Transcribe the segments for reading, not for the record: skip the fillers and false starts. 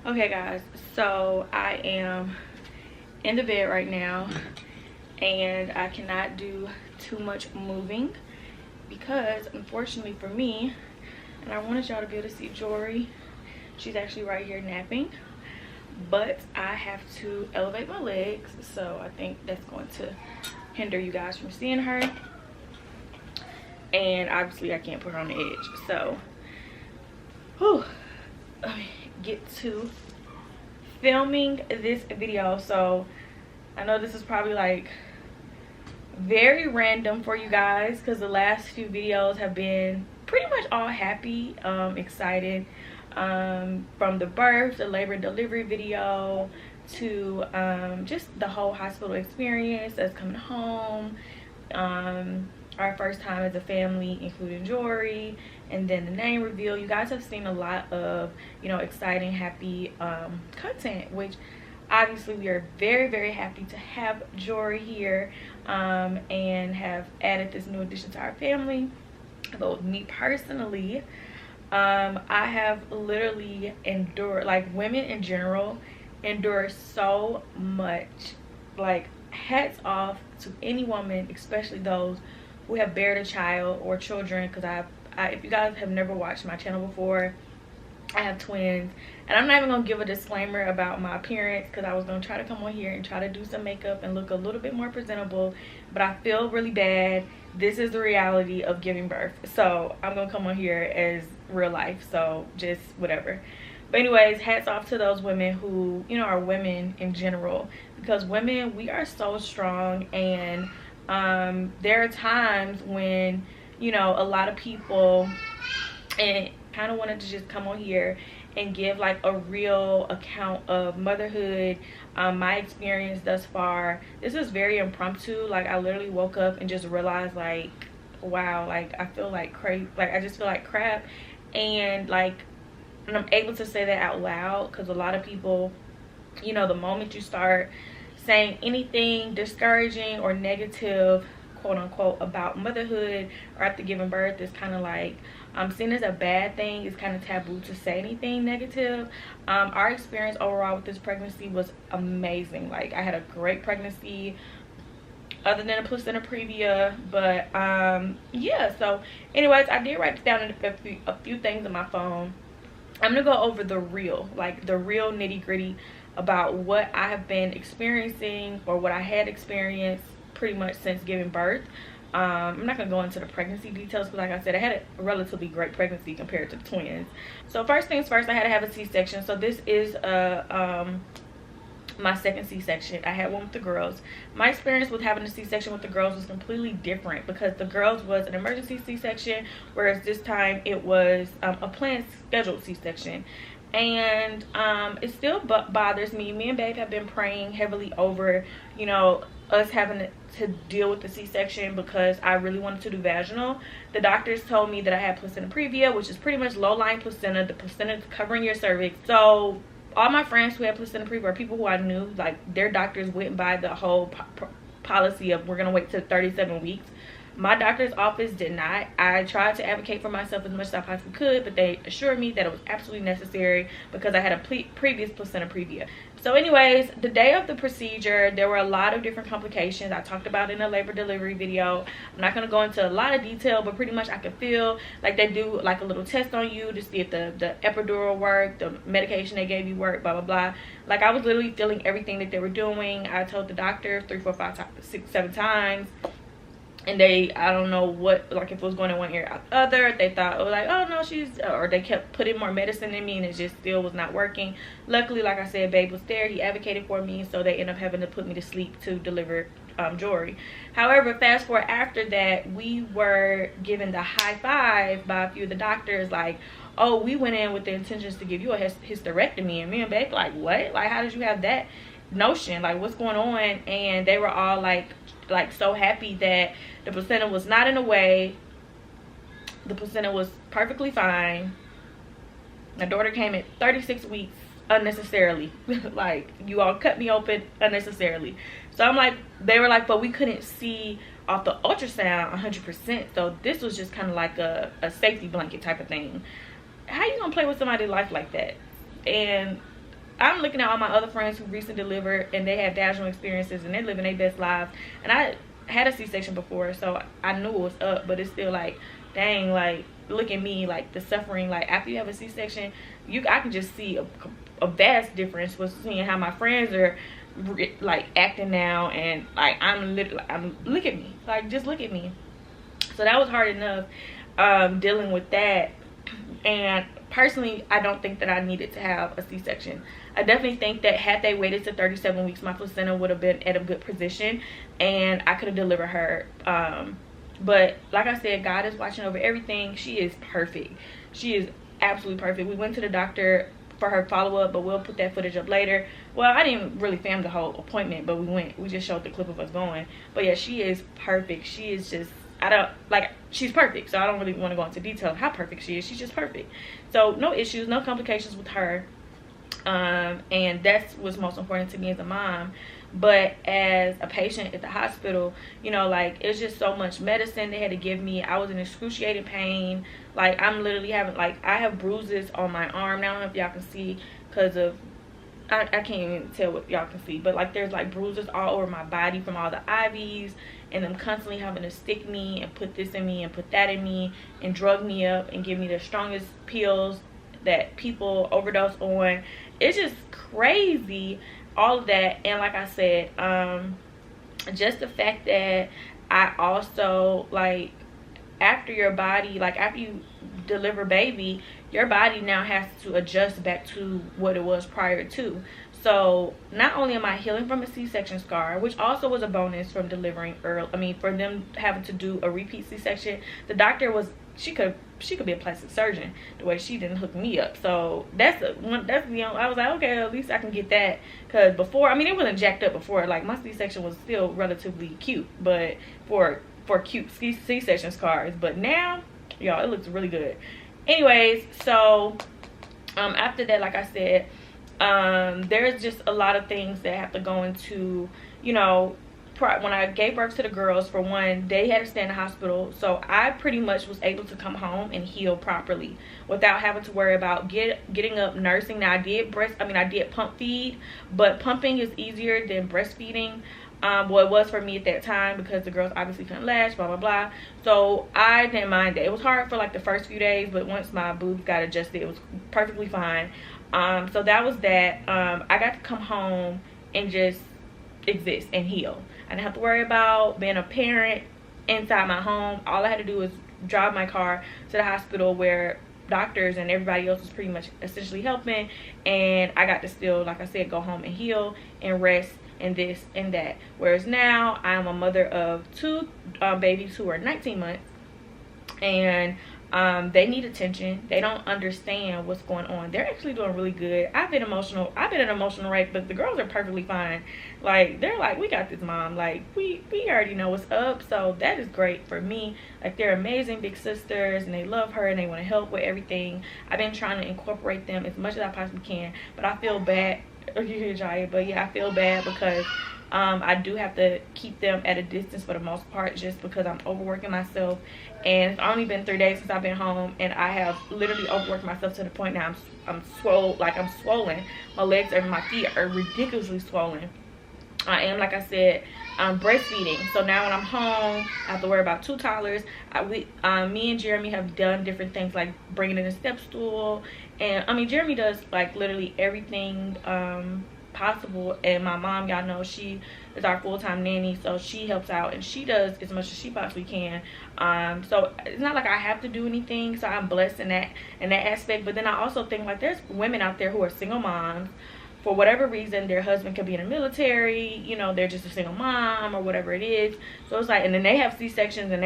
Okay guys, so I am in the bed right now and I cannot do too much moving because unfortunately for me, and I wanted y'all to be able to see Jory, she's actually right here napping, but I have to elevate my legs, so I think that's going to hinder you guys from seeing her, and obviously I can't put her on the edge. So let me get to filming this video. So I know this is probably like very random for you guys because the last few videos have been pretty much all happy, excited, from the birth, the labor and delivery video to just the whole hospital experience, us coming home, our first time as a family including Jory, and then the name reveal. You guys have seen a lot of, you know, exciting, happy content, which obviously we are very, very happy to have Jory here, and have added this new addition to our family. But me personally, I have literally endured, like, women in general endure so much. Like, hats off to any woman, especially those who have bared a child or children, because if you guys have never watched my channel before, I have twins, and I'm not even gonna give a disclaimer about my appearance because I was gonna try to come on here and try to do some makeup and look a little bit more presentable, but I feel really bad. This is the reality of giving birth, so I'm gonna come on here as real life, so just whatever. But anyways, hats off to those women who, you know, are women in general, because women, we are so strong, and there are times when, you know, a lot of people, and kind of wanted to just come on here and give like a real account of motherhood, my experience thus far. This is very impromptu. Like, I literally woke up and just realized, like, wow, like, I feel like crazy, like, I just feel like crap, and like, and I'm able to say that out loud because a lot of people, you know, the moment you start saying anything discouraging or negative, quote unquote, about motherhood or after giving birth, is kind of like seen as a bad thing. It's kind of taboo to say anything negative. Our experience overall with this pregnancy was amazing. Like, I had a great pregnancy other than a placenta previa, but yeah. So anyways, I did write down a few things on my phone. I'm gonna go over the real, like the real nitty-gritty about what I have been experiencing, or what I had experienced pretty much since giving birth. I'm not gonna go into the pregnancy details because, like I said, I had a relatively great pregnancy compared to the twins. So first things first, I had to have a C-section. So this is my second C-section. I had one with the girls. My experience with having a C-section with the girls was completely different because the girls was an emergency C-section, whereas this time it was a planned scheduled C-section. And it still bothers me. Me and Babe have been praying heavily over, you know, us having to deal with the C-section because I really wanted to do vaginal. The doctors told me that I had placenta previa, which is pretty much low-lying placenta, the placenta covering your cervix. So all my friends who had placenta previa, or people who I knew, like, their doctors went by the whole policy of we're gonna wait till 37 weeks. My doctor's office did not. I tried to advocate for myself as much as I possibly could, but they assured me that it was absolutely necessary because I had a previous placenta previa. So anyways, the day of the procedure, there were a lot of different complications. I talked about in a labor delivery video. I'm not going to go into a lot of detail, but pretty much I could feel like they do like a little test on you to see if the epidural worked, the medication they gave you worked, blah, blah, blah. Like, I was literally feeling everything that they were doing. I told the doctor 3, 4, 5, 6, 7 times. And they, I don't know what, like, if it was going in one ear out the other, they thought, oh, like, oh no, she's, or they kept putting more medicine in me and it just still was not working. Luckily, like I said, Babe was there. He advocated for me, so they ended up having to put me to sleep to deliver Jory. However, fast forward after that, we were given the high five by a few of the doctors, like, oh, we went in with the intentions to give you a hysterectomy. And me and Babe like, what? Like, how did you have that notion? Like, what's going on? And they were all like so happy that the placenta was not in the way. The placenta was perfectly fine. My daughter came at 36 weeks unnecessarily. Like, you all cut me open unnecessarily. So I'm like, they were like, but we couldn't see off the ultrasound 100%, so this was just kind of like a safety blanket type of thing. How you gonna play with somebody's life like that? And I'm looking at all my other friends who recently delivered and they had vaginal experiences and they're living their best lives, and I had a C-section before, so I knew it was up, but it's still like, dang, like, look at me, like, the suffering, like, after you have a C-section, I can just see a vast difference with seeing how my friends are like acting now, and like look at me, like, just look at me. So that was hard enough dealing with that. And personally, I don't think that I needed to have a C-section. I definitely think that had they waited to 37 weeks, my placenta would have been at a good position and I could have delivered her. But like I said, God is watching over everything. She is perfect. She is absolutely perfect. We went to the doctor for her follow-up, but we'll put that footage up later. Well, I didn't really film the whole appointment, but we just showed the clip of us going. But yeah, she is perfect. She is just, she's perfect, so I don't really want to go into detail of how perfect she is. She's just perfect. So no issues, no complications with her. And that's what's most important to me as a mom. But as a patient at the hospital, you know, like, it's just so much medicine they had to give me. I was in excruciating pain. Like, I'm literally having, like, I have bruises on my arm now. I don't know if y'all can see because of, I can't even tell what y'all can see, but like, there's like bruises all over my body from all the IVs and them constantly having to stick me and put this in me and put that in me and drug me up and give me the strongest pills that people overdose on. It's just crazy, all of that. And like I said, just the fact that I also, like, after your body, like, after you deliver baby, your body now has to adjust back to what it was prior to. So not only am I healing from a C-section scar, which also was a bonus from delivering early, I mean, for them having to do a repeat C-section, the doctor was, she could be a plastic surgeon the way she didn't hook me up. So that's the only, I was like, okay, at least I can get that. Because before, I mean, it wasn't jacked up before. Like, my C-section was still relatively cute, but for cute C-section scars. But now, y'all, it looks really good. Anyways, so after that, like I said, there's just a lot of things that have to go into, you know, when I gave birth to the girls, for one, they had to stay in the hospital, so I pretty much was able to come home and heal properly without having to worry about getting up, nursing. Now, I did pump feed, but pumping is easier than breastfeeding. Well, it was for me at that time because the girls obviously couldn't latch, blah blah blah. So I didn't mind that. It was hard for like the first few days, but once my boobs got adjusted, it was perfectly fine. So that was that. I got to come home and just exist and heal. I didn't have to worry about being a parent inside my home. All I had to do was drive my car to the hospital where doctors and everybody else was pretty much essentially helping, and I got to still, like I said, go home and heal and rest and this and that. Whereas now I'm a mother of two babies who are 19 months, and they need attention. They don't understand what's going on. They're actually doing really good. I've been an emotional wreck, but the girls are perfectly fine. Like, they're like, we got this, mom. Like, we already know what's up. So that is great for me. Like, they're amazing big sisters, and they love her, and they want to help with everything. I've been trying to incorporate them as much as I possibly can, but I feel bad. You hear Jiya, but yeah, I feel bad because I do have to keep them at a distance for the most part, just because I'm overworking myself. And it's only been 3 days since I've been home, and I have literally overworked myself to the point now I'm swollen. My legs and my feet are ridiculously swollen. I am, like I said, breastfeeding. So now when I'm home, I have to worry about 2 toddlers. Me and Jeremy have done different things, like bringing in a step stool. And I mean, Jeremy does like literally everything possible. And my mom, y'all know, she is our full-time nanny, so she helps out and she does as much as she possibly can. So it's not like I have to do anything, so I'm blessed in that aspect. But then I also think, like, there's women out there who are single moms. For whatever reason, their husband could be in the military, you know, they're just a single mom or whatever it is. So it's like, and then they have C-sections, and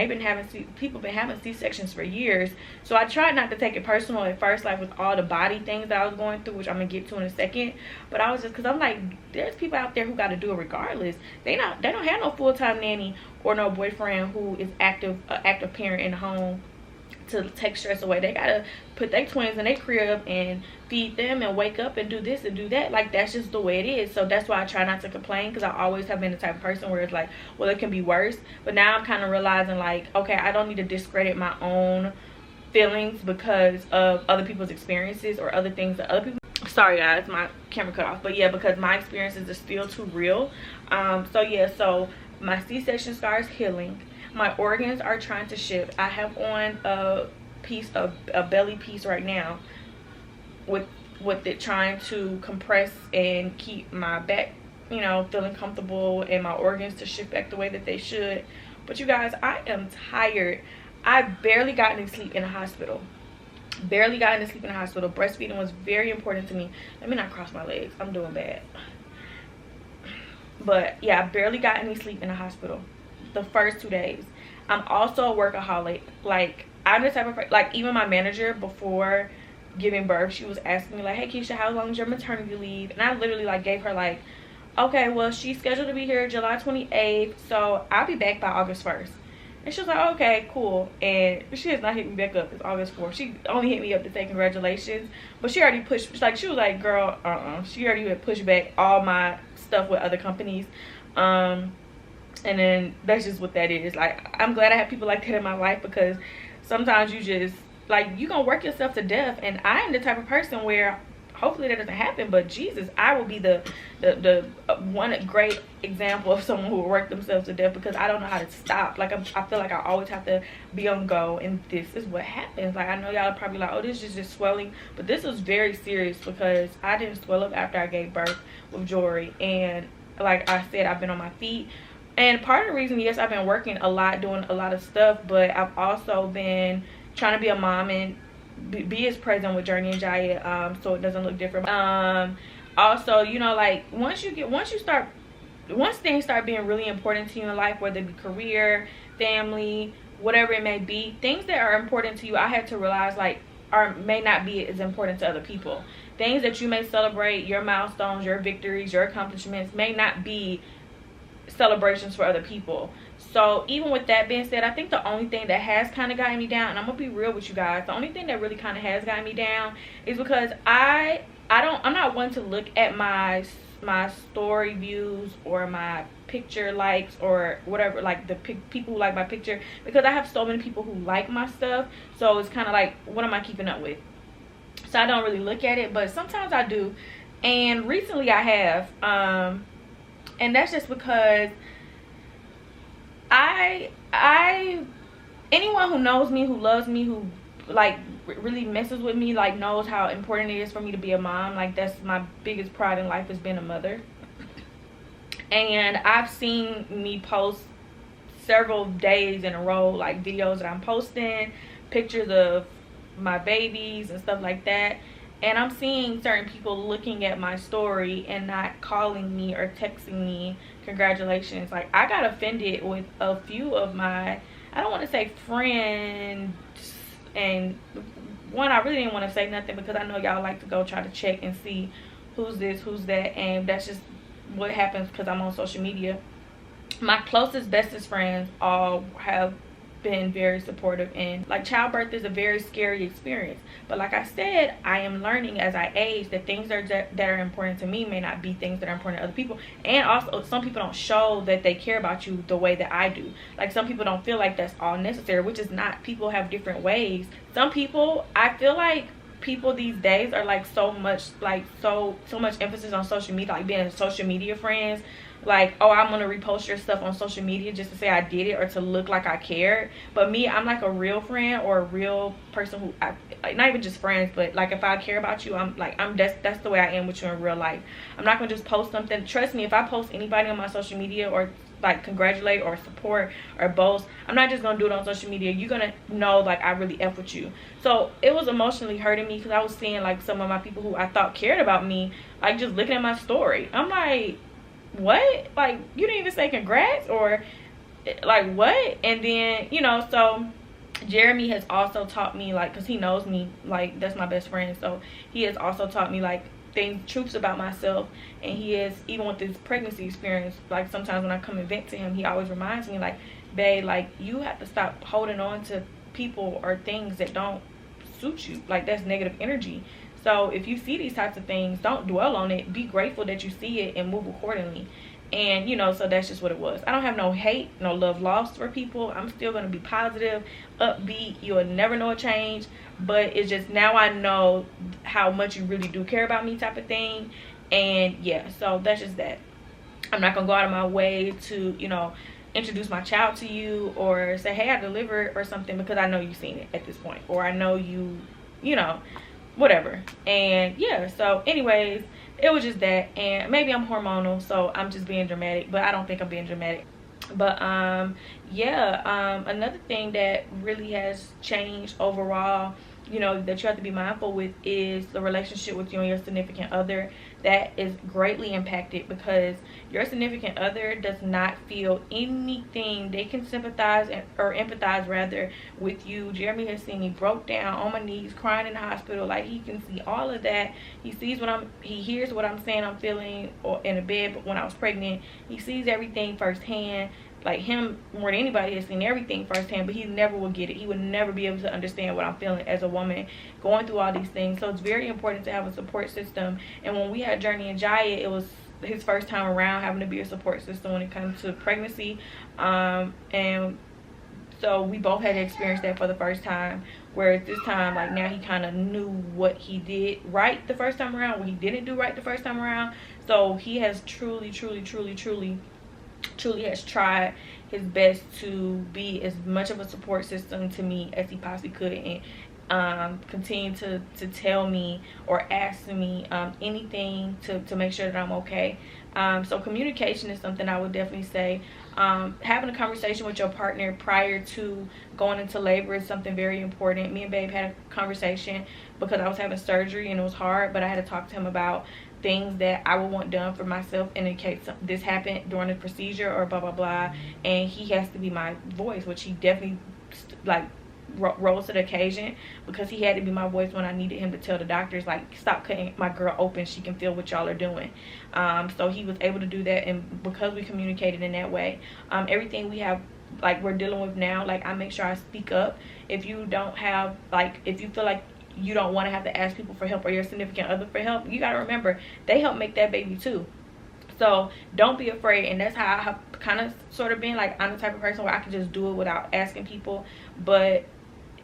people been having C-sections for years. So I tried not to take it personal at first, like with all the body things that I was going through, which I'm gonna get to in a second. But I was just, because I'm like, there's people out there who got to do it regardless. They don't have no full-time nanny or no boyfriend who is active parent in the home to take stress away. They gotta put their twins in their crib and feed them and wake up and do this and do that. Like, that's just the way it is. So that's why I try not to complain, because I always have been the type of person where it's like, well, it can be worse. But now I'm kind of realizing, like, okay, I don't need to discredit my own feelings because of other people's experiences or other things that other people. Sorry guys, camera cut off. But yeah, because my experiences are still too real. So yeah, so my C-section scar is healing. My organs are trying to shift. I have on a piece of a belly piece right now with it trying to compress and keep my back, you know, feeling comfortable, and my organs to shift back the way that they should. But you guys, I am tired. I barely got any sleep in the hospital. Barely got any sleep in the hospital. Breastfeeding was very important to me. Let me not cross my legs. I'm doing bad. But yeah, I barely got any sleep in the hospital the first 2 days. I'm also a workaholic. Like, I'm the type of, like, even my manager before giving birth, she was asking me like, hey Keesha, how long is your maternity leave? And I literally like gave her like, okay, well, she's scheduled to be here July 28th, so I'll be back by August 1st. And she was like, okay, cool. And she has not hit me back up. It's August 4th. She only hit me up to say congratulations, but she already pushed, like, she was like, girl, she already had pushed back all my stuff with other companies. And then that's just what that is. Like, I'm glad I have people like that in my life, because sometimes you just, like, you gonna work yourself to death. And I am the type of person where hopefully that doesn't happen, but Jesus, I will be the one great example of someone who will work themselves to death, because I don't know how to stop. Like, I feel like I always have to be on go, and this is what happens. Like, I know y'all are probably like, oh, this is just swelling, but this was very serious, because I didn't swell up after I gave birth with Jory. And like I said, I've been on my feet. And part of the reason, yes, I've been working a lot, doing a lot of stuff, but I've also been trying to be a mom and be as present with Journie and Jiya, so it doesn't look different. Also, you know, like, once things start being really important to you in life, whether it be career, family, whatever it may be, things that are important to you, I had to realize, like, may not be as important to other people. Things that you may celebrate, your milestones, your victories, your accomplishments, may not be celebrations for other people. So even with that being said, I think the only thing that has kind of gotten me down, and I'm gonna be real with you guys, the only thing that really kind of has gotten me down is because I'm not one to look at my story views or my picture likes or whatever, like the people who like my picture, because I have so many people who like my stuff. So it's kind of like, what am I keeping up with? So I don't really look at it, but sometimes I do. And recently I have, and that's just because anyone who knows me, who loves me, who like really messes with me, like, knows how important it is for me to be a mom. Like, that's my biggest pride in life, is being a mother. And I've seen me post several days in a row, like, videos that I'm posting, pictures of my babies and stuff like that. And I'm seeing certain people looking at my story and not calling me or texting me congratulations. Like, I got offended with a few of my, I don't want to say friends, and one, I really didn't want to say nothing, because I know y'all like to go try to check and see who's this, who's that, and that's just what happens because I'm on social media. My closest, bestest friends all have been very supportive, and like, childbirth is a very scary experience, but like I said, I am learning as I age that things that are important to me may not be things that are important to other people. And also, some people don't show that they care about you the way that I do. Like, some people don't feel like that's all necessary, which is not. People have different ways. Some people, I feel like people these days are like so much emphasis on social media, like being social media friends. Like, oh, I'm gonna repost your stuff on social media just to say I did it or to look like I cared. But me, I'm like a real friend, or a real person who, like, not even just friends, but like, if I care about you, that's the way I am with you in real life. I'm not gonna just post something. Trust me, if I post anybody on my social media, or like congratulate or support or boast, I'm not just gonna do it on social media. You're gonna know, like, I really F with you. So it was emotionally hurting me, because I was seeing like some of my people who I thought cared about me, like, just looking at my story. I'm like, what? Like, you didn't even say congrats, or like, what? And then, you know, so Jeremy has also taught me, like, because he knows me, like, that's my best friend, so he has also taught me like truths about myself. And he is, even with this pregnancy experience, like, sometimes when I come and vent to him, he always reminds me, like, babe, like, you have to stop holding on to people or things that don't suit you. Like, that's negative energy. So if you see these types of things, don't dwell on it. Be grateful that you see it and move accordingly. And, you know, so that's just what it was. I don't have no hate, no love lost for people. I'm still going to be positive, upbeat. You'll never know a change. But it's just, now I know how much you really do care about me, type of thing. And yeah, so that's just that. I'm not gonna go out of my way to, you know, introduce my child to you or say, hey, I delivered or something, because I know you've seen it at this point, or I know you know, whatever. And yeah, so anyways, it was just that. And maybe I'm hormonal, so I'm just being dramatic, but I don't think I'm being dramatic. But yeah, another thing that really has changed overall, you know, that you have to be mindful with, is the relationship with you and your significant other. That is greatly impacted because your significant other does not feel anything. They can sympathize or empathize rather with you. Jeremy has seen me broke down on my knees crying in the hospital. Like, he can see all of that. He sees he hears what I'm saying I'm feeling, or in the bed. But when I was pregnant, he sees everything firsthand. Like, him more than anybody has seen everything firsthand, but he never will get it. He would never be able to understand what I'm feeling as a woman going through all these things. So it's very important to have a support system. And when we had Journie and Jiya, it was his first time around having to be a support system when it comes to pregnancy. And so we both had to experience that for the first time, whereas this time, like, now he kind of knew what he did right the first time around, what he didn't do right the first time around. So he has truly has tried his best to be as much of a support system to me as he possibly could, and continue to tell me or ask me anything to make sure that I'm okay. So communication is something I would definitely say. Having a conversation with your partner prior to going into labor is something very important. Me and Babe had a conversation because I was having surgery and it was hard, but I had to talk to him about things that I would want done for myself in case this happened during the procedure or blah blah blah. And he has to be my voice, which he definitely like rose to the occasion, because he had to be my voice when I needed him to tell the doctors, like, stop cutting my girl open, she can feel what y'all are doing. So he was able to do that, and because we communicated in that way, everything we have, like, we're dealing with now, like, I make sure I speak up. If you don't have, like, if you feel like you don't want to have to ask people for help or your significant other for help, you got to remember they help make that baby too. So don't be afraid. And that's how I have kind of sort of been, like, I'm the type of person where I can just do it without asking people, but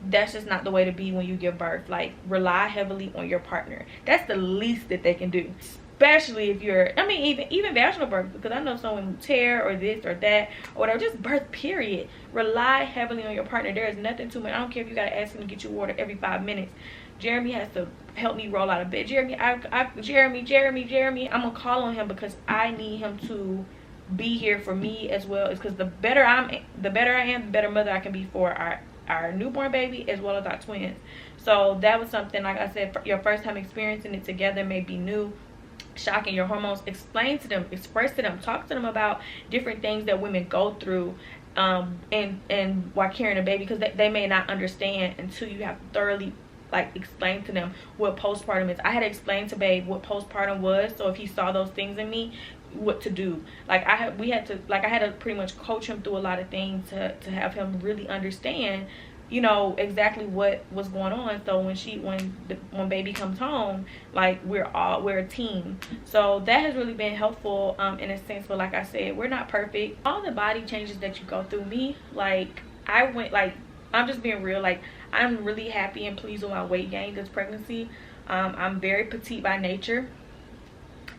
that's just not the way to be when you give birth. Like, rely heavily on your partner. That's the least that they can do, especially if you're, I mean, even vaginal birth, because I know someone who tear or this or that or whatever, just birth period. Rely heavily on your partner. There is nothing too much. I don't care if you gotta ask him to get you water every 5 minutes. Jeremy has to help me roll out of bed. Jeremy, I'm gonna call on him because I need him to be here for me as well. It's because the better I am, the better mother I can be for our newborn baby as well as our twins. So that was something, like I said, your first time experiencing it together may be new, shocking. Your hormones, explain to them, express to them, talk to them about different things that women go through and while carrying a baby, because they may not understand until you have thoroughly, like, explain to them what postpartum is. I had to explain to Babe what postpartum was, so if he saw those things in me, what to do. Like, I had to pretty much coach him through a lot of things to have him really understand, you know, exactly what was going on. So when baby comes home, like, we're a team. So that has really been helpful in a sense. But like I said, we're not perfect. All the body changes that you go through, me, like, I'm just being real, like, I'm really happy and pleased with my weight gain this pregnancy. I'm very petite by nature,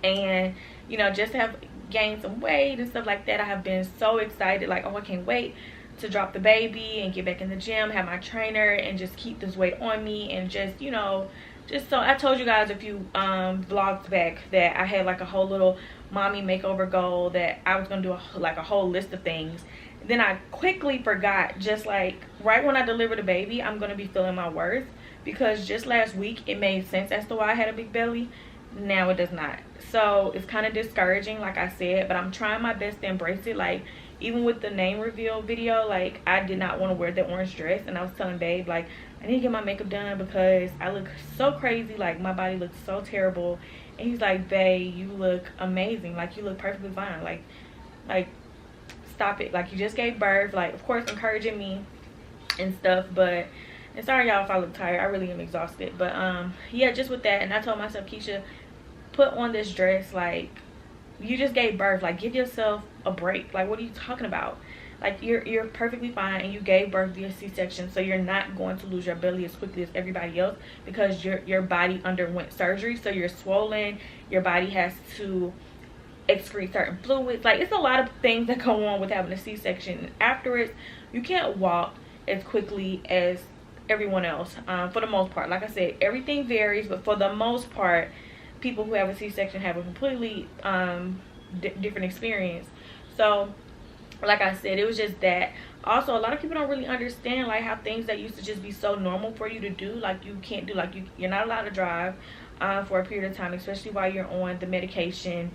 and, you know, just to have gained some weight and stuff like that, I have been so excited. Like, oh, I can't wait to drop the baby and get back in the gym, have my trainer, and just keep this weight on me. And just, you know, just, so I told you guys a few vlogs back that I had, like, a whole little mommy makeover goal that I was gonna do a whole list of things. Then I quickly forgot, just like right when I delivered the baby, I'm gonna be feeling my worth, because just last week it made sense as to why I had a big belly. Now it does not. So it's kind of discouraging, like I said, but I'm trying my best to embrace it. Like, even with the name reveal video, like, I did not want to wear that orange dress, and I was telling Babe, like, I need to get my makeup done because I look so crazy, like, my body looks so terrible. And he's like, Babe, you look amazing, like, you look perfectly fine, like stop it, like, you just gave birth. Like, of course, encouraging me and stuff, but, and sorry y'all if I look tired, I really am exhausted. But yeah, just with that. And I told myself, Keesha, put on this dress, like, you just gave birth, like, give yourself a break. Like, what are you talking about? like you're perfectly fine, and you gave birth via C-section, so you're not going to lose your belly as quickly as everybody else, because your body underwent surgery, so you're swollen, your body has to excrete certain fluids. Like, it's a lot of things that go on with having a C-section. Afterwards, you can't walk as quickly as everyone else, for the most part. Like I said, everything varies, but for the most part, people who have a C-section have a completely different experience. So like I said, it was just that. Also, a lot of people don't really understand like how things that used to just be so normal for you to do, like you can't do, like you're not allowed to drive for a period of time, especially while you're on the medication.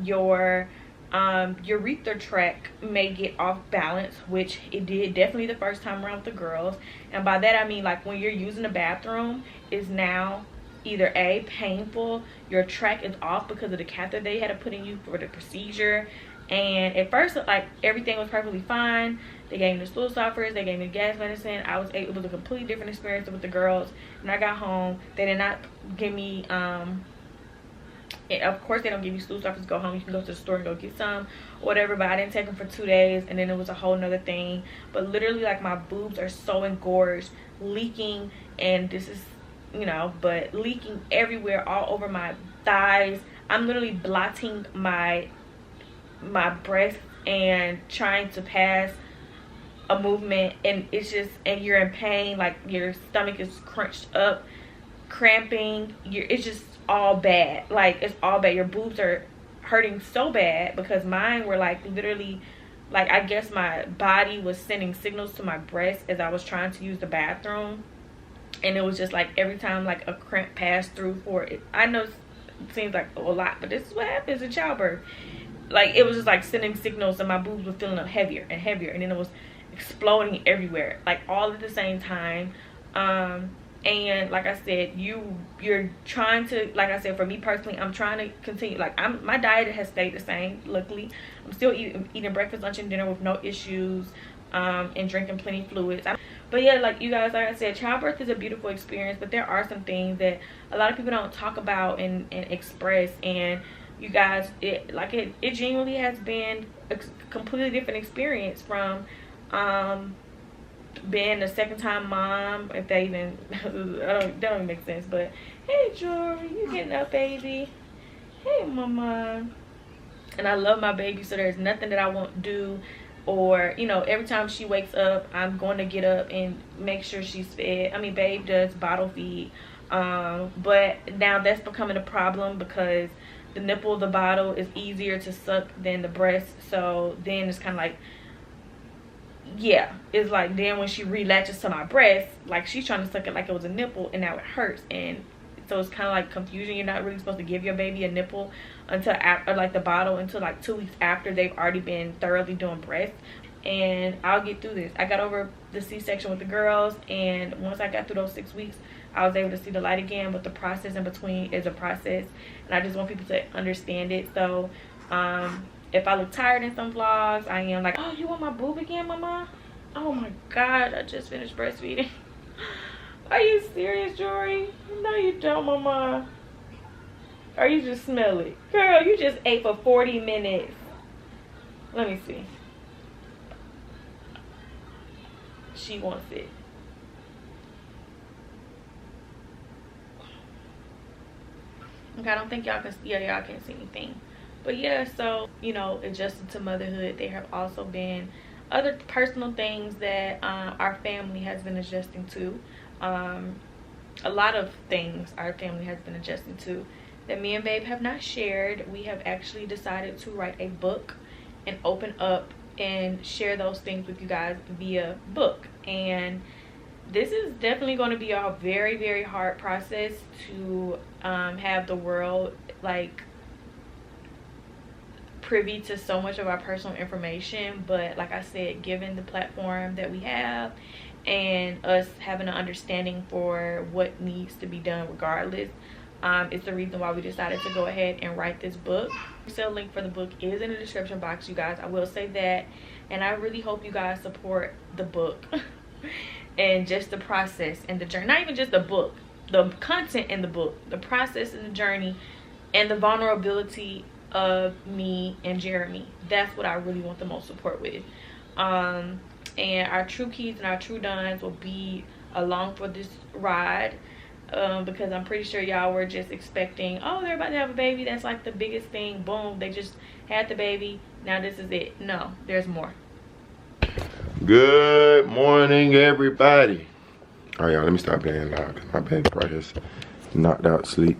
Your urethra tract may get off balance, which it did definitely the first time around with the girls. And by that I mean, like, when you're using the bathroom, is now either A, painful, your tract is off because of the catheter they had to put in you for the procedure. And at first, like, everything was perfectly fine. They gave me the stool stoppers, they gave me the gas medicine. It was a completely different experience with the girls. When I got home, they did not give me of course they don't give you stool stoppers to go home. You can go to the store and go get some or whatever, but I didn't take them for 2 days, and then it was a whole nother thing. But literally, like, my boobs are so engorged, leaking, and this is, you know, but leaking everywhere, all over my thighs. I'm literally blotting my breast and trying to pass a movement, and it's just, and you're in pain, like your stomach is crunched up, cramping, it's just all bad. Like, it's all bad. Your boobs are hurting so bad because mine were like literally, like, I guess my body was sending signals to my breast as I was trying to use the bathroom, and it was just like every time like a cramp passed through for it. I know it seems like a lot, but this is what happens in childbirth. Like, it was just like sending signals, and my boobs were filling up heavier and heavier, and then it was exploding everywhere, like all at the same time. And like I said, you're trying to, like I said, for me personally, I'm trying to continue, like, my diet has stayed the same. Luckily, I'm still eating breakfast, lunch, and dinner with no issues, and drinking plenty of fluids. But yeah, like, you guys, like I said, childbirth is a beautiful experience, but there are some things that a lot of people don't talk about and express. And you guys, it genuinely has been a completely different experience from being a second-time mom, if they even that don't even make sense. But hey, Journie, you getting up, baby? Hey, mama. And I love my baby, so there's nothing that I won't do. Or, you know, every time she wakes up, I'm going to get up and make sure she's fed. I mean, babe does bottle feed, but now that's becoming a problem because the nipple of the bottle is easier to suck than the breast. So then it's kind of like, yeah, it's like, then when she relatches to my breast, like, she's trying to suck it like it was a nipple, and now it hurts. And so it's kind of like confusion. You're not really supposed to give your baby a nipple until after, like, the bottle, until like 2 weeks after they've already been thoroughly doing breast. And I'll get through this. I got over the C-section with the girls, and once I got through those 6 weeks, I was able to see the light again. But the process in between is a process, and I just want people to understand it. So if I look tired in some vlogs, I am like, oh, you want my boob again, mama? Oh my god, I just finished breastfeeding. Are you serious, Journie? No, you don't, mama. Or you just smell it. Girl, you just ate for 40 minutes. Let me see. She wants it. Okay, I don't think y'all can, yeah, y'all can't see anything. But yeah, so, you know, adjusting to motherhood, there have also been other personal things that our family has been adjusting to. A lot of things our family has been adjusting to that me and babe have not shared. We have actually decided to write a book and open up and share those things with you guys via book. And this is definitely going to be a very, very hard process to have the world, like, privy to so much of our personal information. But like I said, given the platform that we have and us having an understanding for what needs to be done regardless, it's the reason why we decided to go ahead and write this book. So link for the book is in the description box, you guys. I will say that. And I really hope you guys support the book and just the process and the journey. Not even just the book, the content in the book, the process and the journey, and the vulnerability of me and Jeremy. That's what I really want the most support with. And our true keys and our true dons will be along for this ride, because I'm pretty sure y'all were just expecting, oh, they're about to have a baby, that's like the biggest thing, boom, they just had the baby, now this is it. No, there's more. Good morning, everybody. All right, y'all, let me stop being loud because my baby right here is knocked out sleep.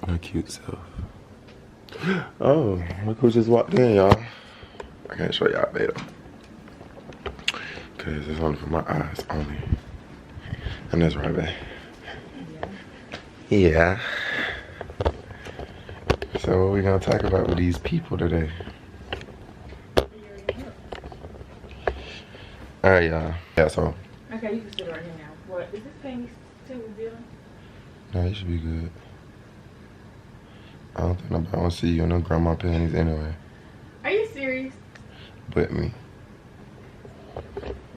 My cute self. Oh, look who just walked in, y'all. I can't show y'all beta because it's only for my eyes only. And that's right, babe. Yeah. So what we gonna talk about with these people today? Alright, y'all. Yeah, so. Okay, you can sit right here now. What, is this panties still revealing? No, you should be good. I don't think nobody wants to see you in no grandma panties anyway. Are you serious? But me.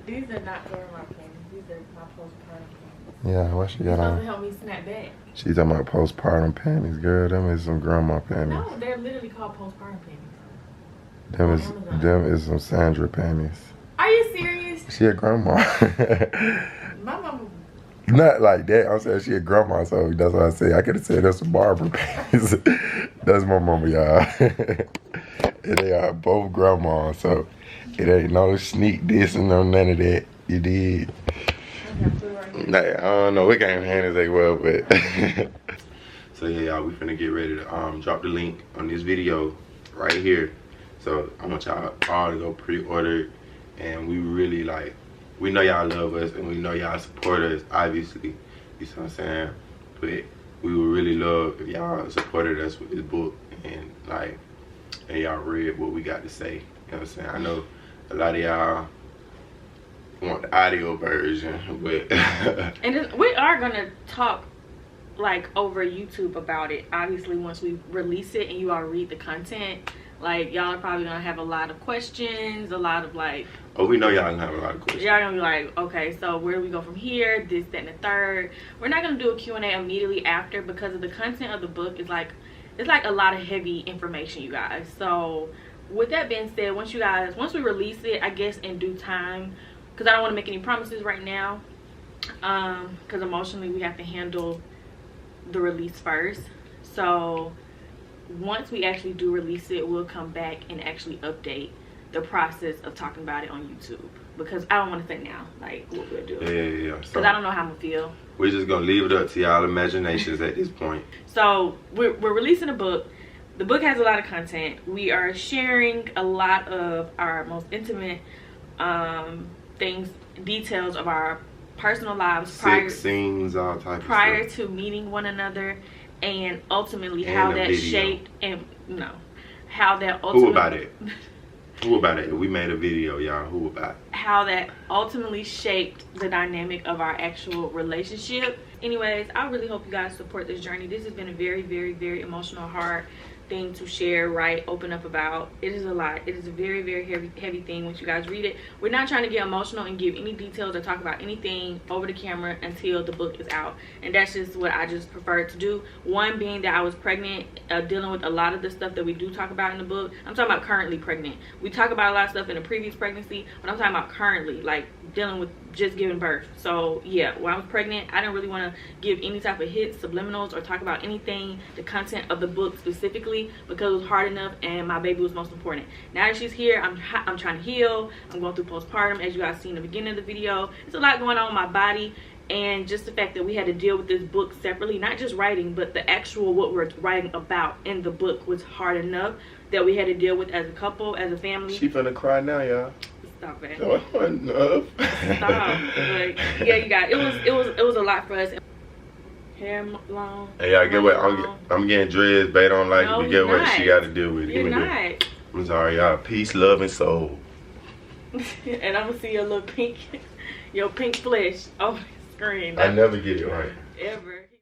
These are not grandma panties. These are my postpartum panties. Yeah, what she got on? Those help me snap back. She's talking about postpartum panties, girl. Them is some grandma panties. No, they're literally called postpartum panties. Them is some Sandra panties. Are you serious? She a grandma. My mama. Not like that. I'm saying she a grandma, so that's what I say. I could have said that's some Barbara panties. That's my mama, y'all. And they are both grandmas, so it ain't no sneak this and no none of that. You did. Nah, I don't know what kind of hand is they well, but. So yeah, y'all, we finna get ready to drop the link on this video right here. So I want y'all all to go pre-order. And we really we know y'all love us and we know y'all support us, obviously. You see what I'm saying? But we would really love if y'all supported us with this book and y'all read what we got to say. You know what I'm saying? I know a lot of y'all want the audio version, but and then we are gonna talk over YouTube about it. Obviously, once we release it and you all read the content. Y'all are probably gonna have a lot of questions, a lot of oh, we know y'all gonna have a lot of questions. Y'all gonna be like, okay, so where do we go from here? This, that, and the third. We're not gonna do a Q&A immediately after because of the content of the book is it's a lot of heavy information, you guys. So with that being said, once we release it, I guess in due time, because I don't want to make any promises right now, because emotionally we have to handle the release first. So once we actually do release it, we'll come back and actually update the process of talking about it on YouTube, because I don't want to say now what we'll do. Yeah. Because I don't know how I'm gonna feel. We're just gonna leave it up to y'all imaginations at this point. So we're releasing a book. The book has a lot of content. We are sharing a lot of our most intimate things, details of our personal lives Sex scenes, all type prior of stuff. to meeting one another. And ultimately how that shaped how that ultimately who about it? Who about it? We made a video, y'all. Who about it? How that ultimately shaped the dynamic of our actual relationship. Anyways, I really hope you guys support this journey. This has been a very, very, very emotional, hard thing to share, open up about. It is a lot. It is a very, very heavy thing once you guys read it. We're not trying to get emotional and give any details or talk about anything over the camera until the book is out, and that's just what I just prefer to do. One being that I was pregnant, dealing with a lot of the stuff that we do talk about in the book. I'm talking about currently pregnant. We talk about a lot of stuff in a previous pregnancy, but I'm talking about currently, dealing with just giving birth. So yeah, when I was pregnant, I didn't really want to give any type of hits, subliminals, or talk about anything, the content of the book specifically, because it was hard enough and my baby was most important. Now that she's here, I'm trying to heal. I'm going through postpartum, as you guys see in the beginning of the video. It's a lot going on with my body, and just the fact that we had to deal with this book separately, not just writing, but the actual what we're writing about in the book was hard enough that we had to deal with as a couple, as a family. She finna cry now, y'all. Stop it. No, enough. Stop. Yeah, you guys, it was a lot for us. Hair long. Hey, y'all, get what? I'm getting dreads. They don't like it, but get what? She got to deal with it. You're not. I'm sorry, y'all. Peace, love, and soul. And I'm gonna see your pink flesh on the screen. I never get it right. Ever.